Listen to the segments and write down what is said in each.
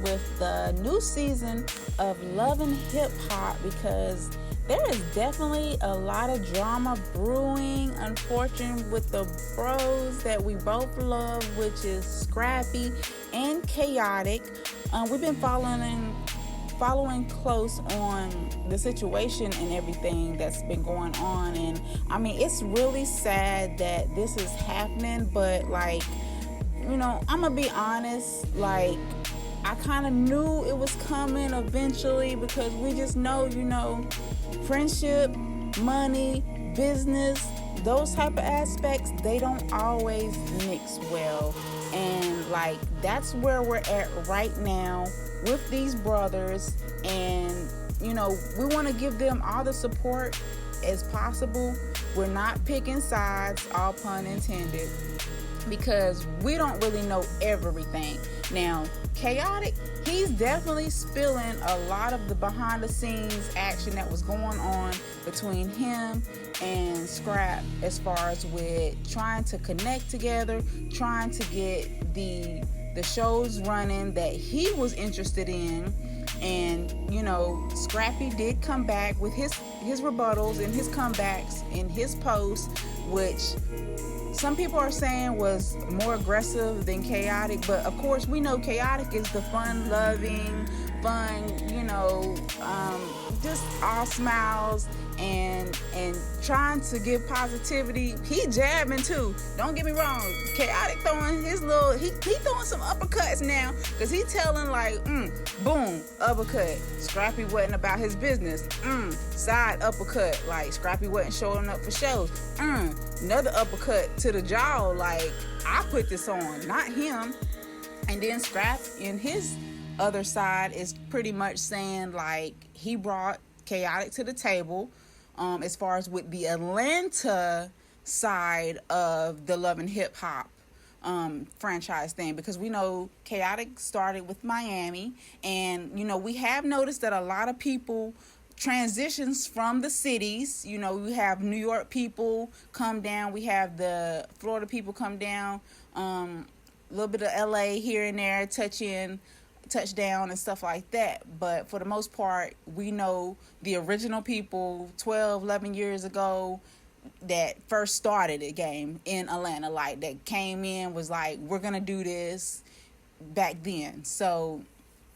with the new season of Love and Hip Hop because there is definitely a lot of drama brewing, unfortunately, with the bros that we both love, which is Scrappy and Khaotic. We've been following close on the situation and everything that's been going on, and I mean, it's really sad that this is happening, but like, I'm gonna be honest, like, I kind of knew it was coming eventually because we just know, friendship, money, business, those type of aspects, they don't always mix well. And like, that's where we're at right now with these brothers. And, we want to give them all the support as possible. We're not picking sides, all pun intended, because we don't really know everything. Now, Khaotic, he's definitely spilling a lot of the behind the scenes action that was going on between him and Scrap, as far as with trying to connect together, trying to get the shows running that he was interested in. And Scrappy did come back with his rebuttals and his comebacks in his posts, which some people are saying was more aggressive than Khaotic, but of course we know Khaotic is the fun-loving, just all smiles and trying to give positivity. He jabbing too. Don't get me wrong. Khaotic throwing his little, he throwing some uppercuts now, because he telling like, boom, uppercut. Scrappy wasn't about his business. Side uppercut. Like, Scrappy wasn't showing up for shows. Another uppercut to the jaw. Like, I put this on, not him. And then Scrap in his other side is pretty much saying like he brought Khaotic to the table, as far as with the Atlanta side of the Love and Hip Hop franchise thing, because we know Khaotic started with Miami, and we have noticed that a lot of people transitions from the cities. We have New York people come down, we have the Florida people come down, a little bit of LA here and there, touchdown and stuff like that. But for the most part, we know the original people 12, 11 years ago that first started the game in Atlanta, like that came in, was like, we're gonna do this back then. So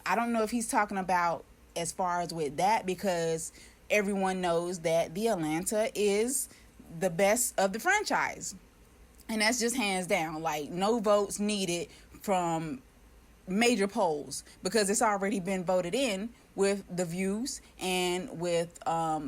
I don't know if he's talking about as far as with that, because everyone knows that the Atlanta is the best of the franchise, and that's just hands down. Like, no votes needed from major polls, because it's already been voted in with the views and with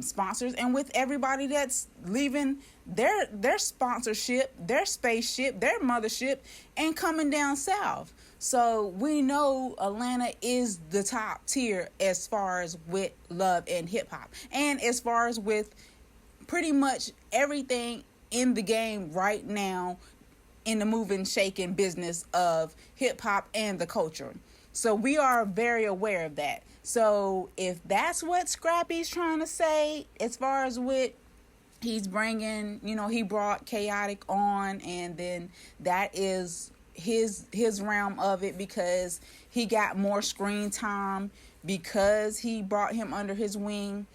sponsors and with everybody that's leaving their sponsorship, their spaceship, their mothership, and coming down south. So we know Atlanta is the top tier as far as with love and hip hop, and as far as with pretty much everything in the game right now, in the moving, shaking business of hip hop and the culture. So we are very aware of that. So if that's what Scrappy's trying to say, as far as with he's bringing, he brought Khaotic on, and then that is his realm of it, because he got more screen time because he brought him under his wing.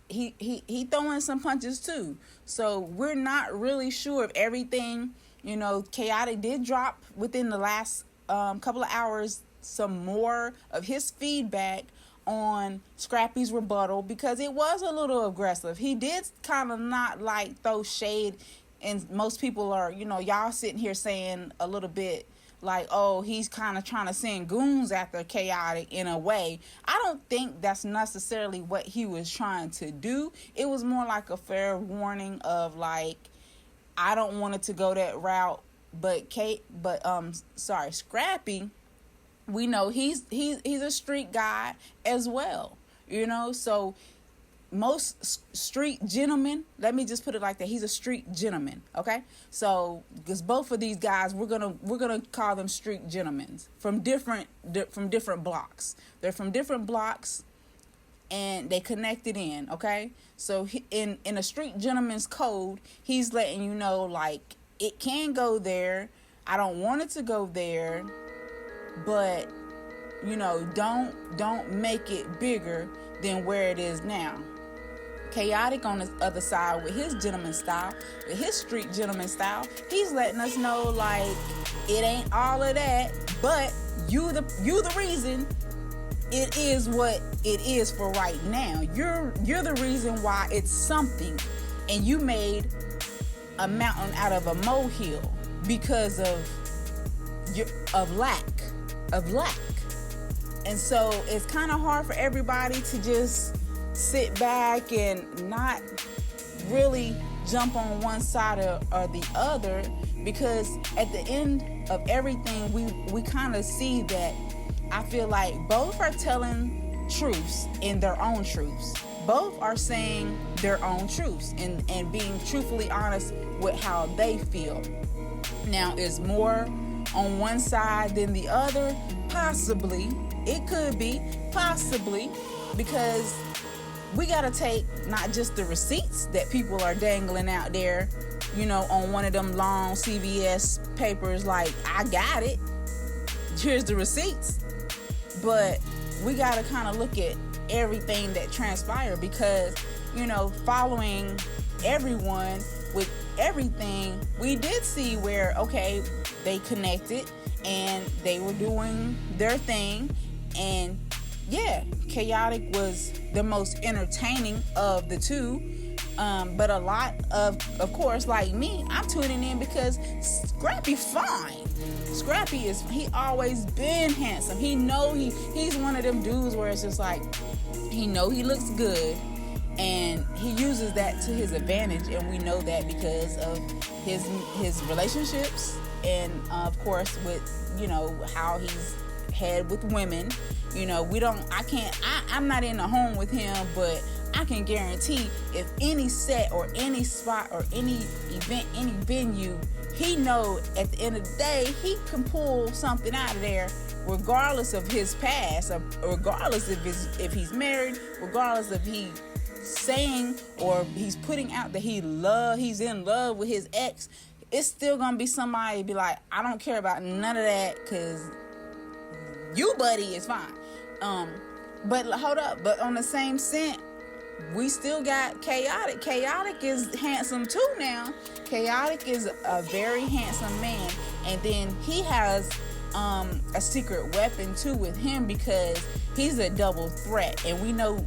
He throwing some punches too. So we're not really sure if everything, Khaotic did drop within the last couple of hours some more of his feedback on Scrappy's rebuttal, because it was a little aggressive. He did kind of not like throw shade, and most people are, y'all sitting here saying a little bit like, oh, he's kind of trying to send goons after Khaotic in a way. I don't think that's necessarily what he was trying to do. It was more like a fair warning of like, I don't want it to go that route. But Scrappy, we know he's a street guy as well, so most street gentlemen, let me just put it like that, he's a street gentleman. Okay, so because both of these guys, we're gonna call them street gentlemen from different blocks. They're from different blocks, and they connected in. Okay, so in a street gentleman's code, he's letting you know like, it can go there, I don't want it to go there, but don't make it bigger than where it is now. Khaotic on the other side with his gentleman style, with his street gentleman style, he's letting us know like it ain't all of that, but you the reason it is what it is for right now. You're the reason why it's something, and you made a mountain out of a molehill because of lack. And so it's kind of hard for everybody to just sit back and not really jump on one side or the other, because at the end of everything we kind of see that I feel like both are telling truths in their own truths. Both are saying their own truths and being truthfully honest with how they feel. Now, is more on one side than the other? Possibly. It could be. Possibly. Because we got to take not just the receipts that people are dangling out there, on one of them long CVS papers like, I got it, here's the receipts. But we got to kind of look at everything that transpired, because, following everyone with everything, we did see where, okay, they connected and they were doing their thing. And yeah, Khaotic was the most entertaining of the two. But a lot of course, like me, I'm tuning in because Scrappy fine. Scrappy he always been handsome. He's one of them dudes where it's just like, he looks good, and he uses that to his advantage, and we know that because of his relationships, and of course with how he's had with women. I'm not in the home with him, but I can guarantee if any set or any spot or any event, any venue, he know at the end of the day he can pull something out of there, regardless of his past, or regardless if he's married, regardless if he saying or he's putting out that he's in love with his ex. It's still gonna be somebody be like, I don't care about none of that, because you, buddy, is fine. But hold up. But on the same scent, we still got Khaotic. Khaotic is handsome too now. Khaotic is a very handsome man. And then he has a secret weapon too with him, because he's a double threat. And we know,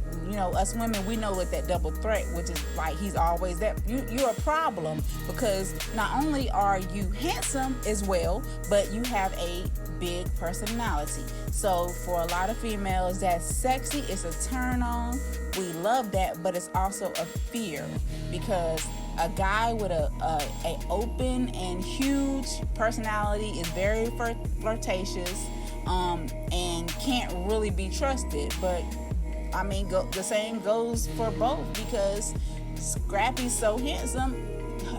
us women, we know what that double threat, which is like he's always that. You're a problem, because not only are you handsome as well, but you have a big personality. So for a lot of females, that's sexy. It's a turn on. We love that, but it's also a fear, because a guy with a open and huge personality is very flirtatious, and can't really be trusted. But I mean, the same goes for both, because Scrappy's so handsome.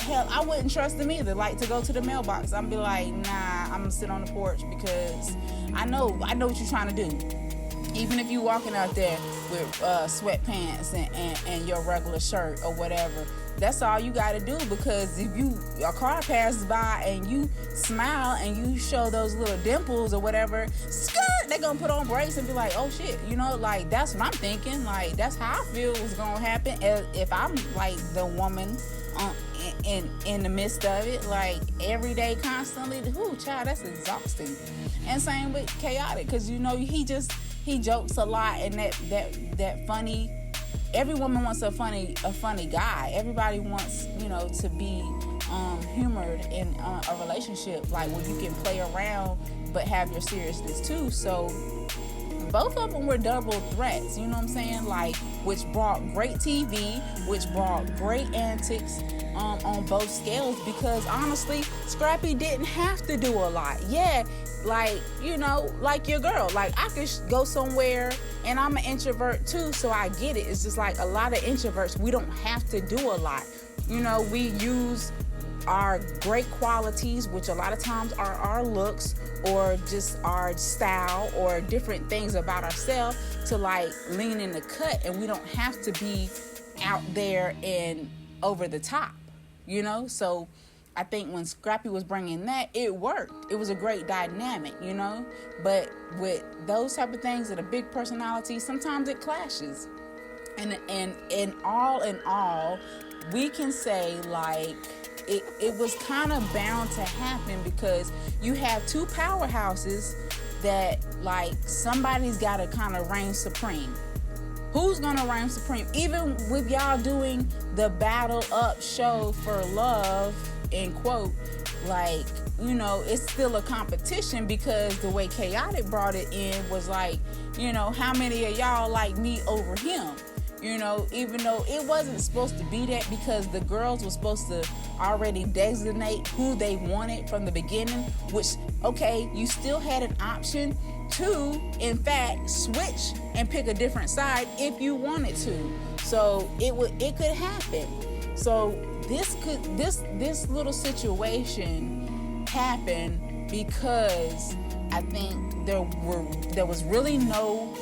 Hell, I wouldn't trust him either. Like, to go to the mailbox, I'm be like, nah, I'm gonna sit on the porch, because I know what you're trying to do. Even if you walking out there with sweatpants and your regular shirt or whatever, that's all you got to do. Because if a car passes by and you smile and you show those little dimples or whatever, skirt, they're gonna put on brakes and be like, oh shit, like, that's what I'm thinking. Like, that's how I feel was gonna happen if I'm like the woman in the midst of it, like every day, constantly. Ooh, child, that's exhausting. And same with Khaotic, because he jokes a lot, and that funny. Every woman wants a funny guy. Everybody wants to be humored in a relationship, like where you can play around but have your seriousness too. So both of them were double threats, you know what I'm saying? Like, which brought great TV, which brought great antics on both scales, because honestly, Scrappy didn't have to do a lot. Yeah, like, like your girl. Like, I could go somewhere, and I'm an introvert too, so I get it. It's just like a lot of introverts, we don't have to do a lot. We use our great qualities, which a lot of times are our looks or just our style or different things about ourselves, to like lean in the cut, and we don't have to be out there and over the top, So I think when Scrappy was bringing that, it worked. It was a great dynamic, you know. But with those type of things that are big personalities, sometimes it clashes. And in all, we can say like it was kind of bound to happen, because you have two powerhouses that like somebody's got to kind of reign supreme. Who's gonna reign supreme? Even with y'all doing the battle up show for love, in quote, like, you know, it's still a competition, because the way Khaotic brought it in was like, you know, how many of y'all like me over him? You know, even though it wasn't supposed to be that, because the girls were supposed to already designate who they wanted from the beginning, which, okay, you still had an option to, in fact, switch and pick a different side if you wanted to. So it could happen. So this little situation happened because I think there was really no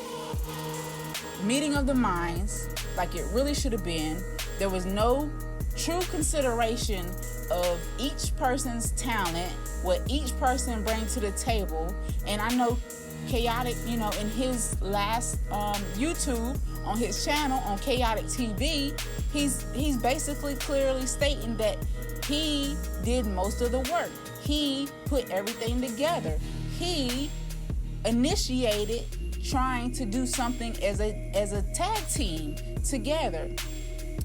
meeting of the minds like it really should have been. There was no true consideration of each person's talent, what each person brings to the table. And I know Khaotic, you know, in his last YouTube on his channel on Khaotic TV, he's basically clearly stating that he did most of the work. He put everything together. He initiated trying to do something as a tag team together.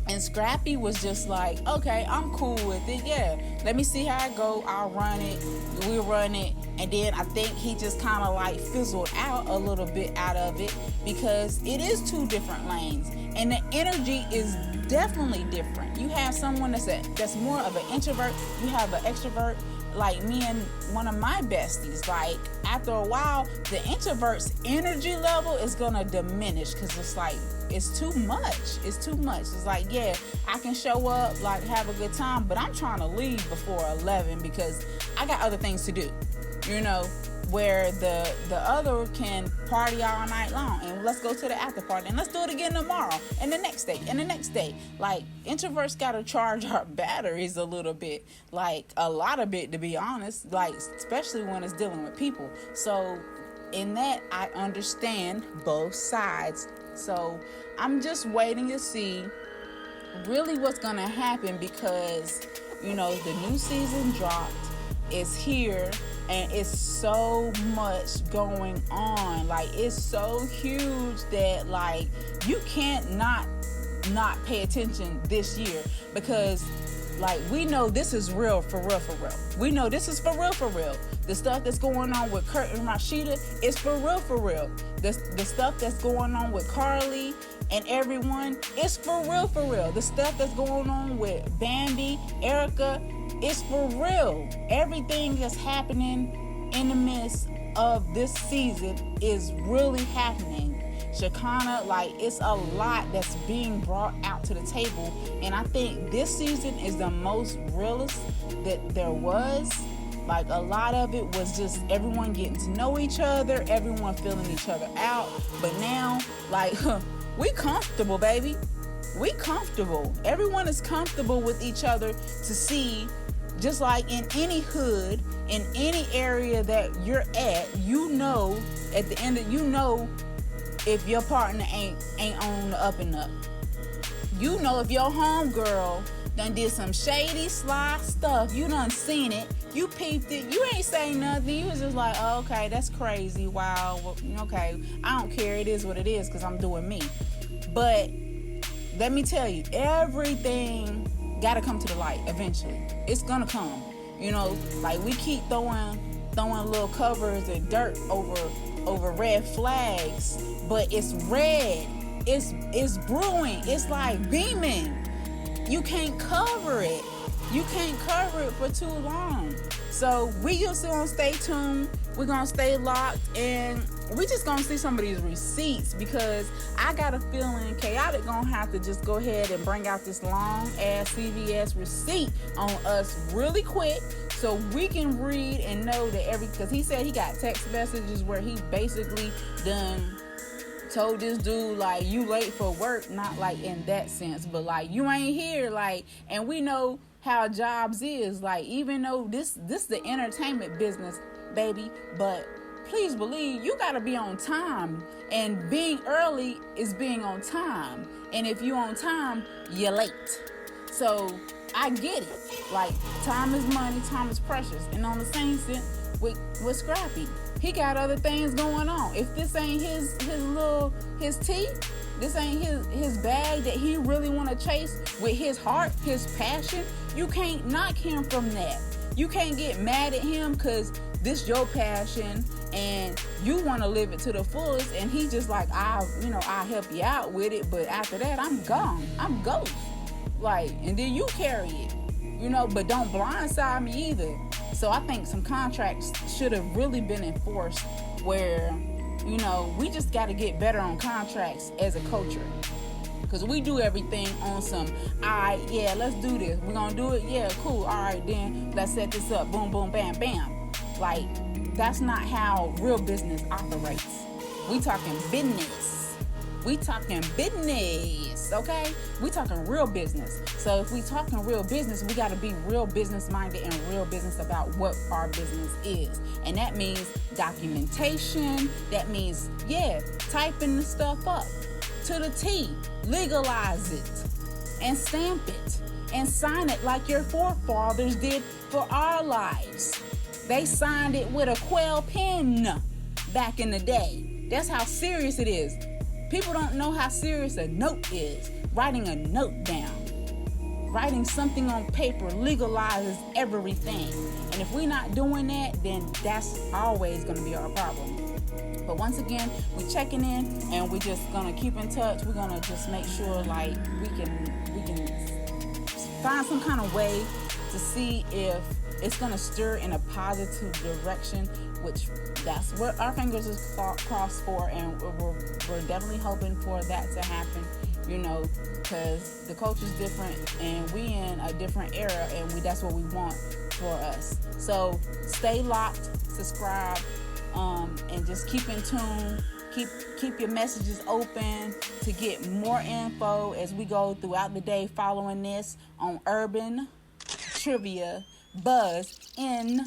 And Scrappy was just like, okay, I'm cool with it. Yeah, let me see how it go. I'll run it. We'll run it. And then I think he just kind of like fizzled out a little bit out of it, because it is two different lanes. And the energy is definitely different. You have someone that's more of an introvert. You have an extrovert, like me and one of my besties. Like, after a while, the introvert's energy level is gonna diminish, because it's like, it's too much. It's too much. It's like, yeah, I can show up, like, have a good time, but I'm trying to leave before 11 because I got other things to do, you know. Where the other can party all night long, and let's go to the after party, and let's do it again tomorrow, and the next day, and the next day. Like, introverts gotta charge our batteries a little bit, like a lot of it, to be honest, like especially when it's dealing with people. So in that, I understand both sides. So I'm just waiting to see really what's gonna happen, because, you know, the new season dropped, it's here, and it's so much going on. Like, it's so huge that, like, you can't not pay attention this year, because, like, we know this is real for real. We know this is for real. The stuff that's going on with Kurt and Rashida is for real. The stuff that's going on with Carly and everyone is for real. The stuff that's going on with Bambi, Erica, it's for real. Everything that's happening in the midst of this season is really happening. Shakana, like, it's a lot that's being brought out to the table. And I think this season is the most realist that there was. Like, a lot of it was just everyone getting to know each other, everyone filling each other out. But now, like, we comfortable, baby. We comfortable. Everyone is comfortable with each other to see. Just like in any hood, in any area that you're at, you know, at the end of, you know, if your partner ain't on the up and up. You know, if your homegirl done did some shady, sly stuff, you done seen it, you peeped it, you ain't saying nothing, you was just like, oh, okay, that's crazy, wow, well, okay, I don't care, it is what it is, because I'm doing me. But let me tell you, everything gotta come to the light eventually. It's gonna come. You know, like, we keep throwing little covers and dirt over red flags, but it's red. It's brewing. It's like beaming. You can't cover it. You can't cover it for too long. So we just gonna stay tuned. We're gonna stay locked, and we just gonna see some of these receipts, because I got a feeling Khaotic gonna have to just go ahead and bring out this long ass CVS receipt on us really quick, so we can read and know that because he said he got text messages where he basically done told this dude, like, you late for work, not like in that sense, but like, you ain't here, like, and we know how jobs is. Like, even though this the entertainment business, baby, but please believe you gotta be on time. And being early is being on time. And if you're on time, you're late. So I get it. Like, time is money, time is precious. And on the same sense with Scrappy, he got other things going on. If this ain't his tea, this ain't his bag that he really want to chase with his heart, his passion, you can't knock him from that. You can't get mad at him because this your passion and you want to live it to the fullest, and he just like, I'll help you out with it, but after that, I'm gone. I'm ghost. Like, and then you carry it, but don't blindside me either. So I think some contracts should have really been enforced where, we just got to get better on contracts as a culture. Because we do everything on some, all right, yeah, let's do this. We're going to do it? Yeah, cool. All right, then let's set this up. Boom, boom, bam, bam. Like, that's not how real business operates. We talking business. We talking business, okay? We talking real business. So if we talking real business, we got to be real business minded and real business about what our business is. And that means documentation. That means, typing the stuff up to the T. Legalize it and stamp it and sign it like your forefathers did for our lives. They signed it with a quill pen back in the day. That's how serious it is. People don't know how serious a note is. Writing a note down. Writing something on paper legalizes everything. And if we're not doing that, then that's always going to be our problem. But once again, we're checking in and we're just going to keep in touch. We're going to just make sure like we can find some kind of way to see if it's going to stir in a positive direction, which that's what our fingers is crossed for, and we're definitely hoping for that to happen, because the culture's different and we in a different era, and that's what we want for us. So stay locked, subscribe, and just keep in tune. Keep your messages open to get more info as we go throughout the day following this on Urban Trivia Buzz in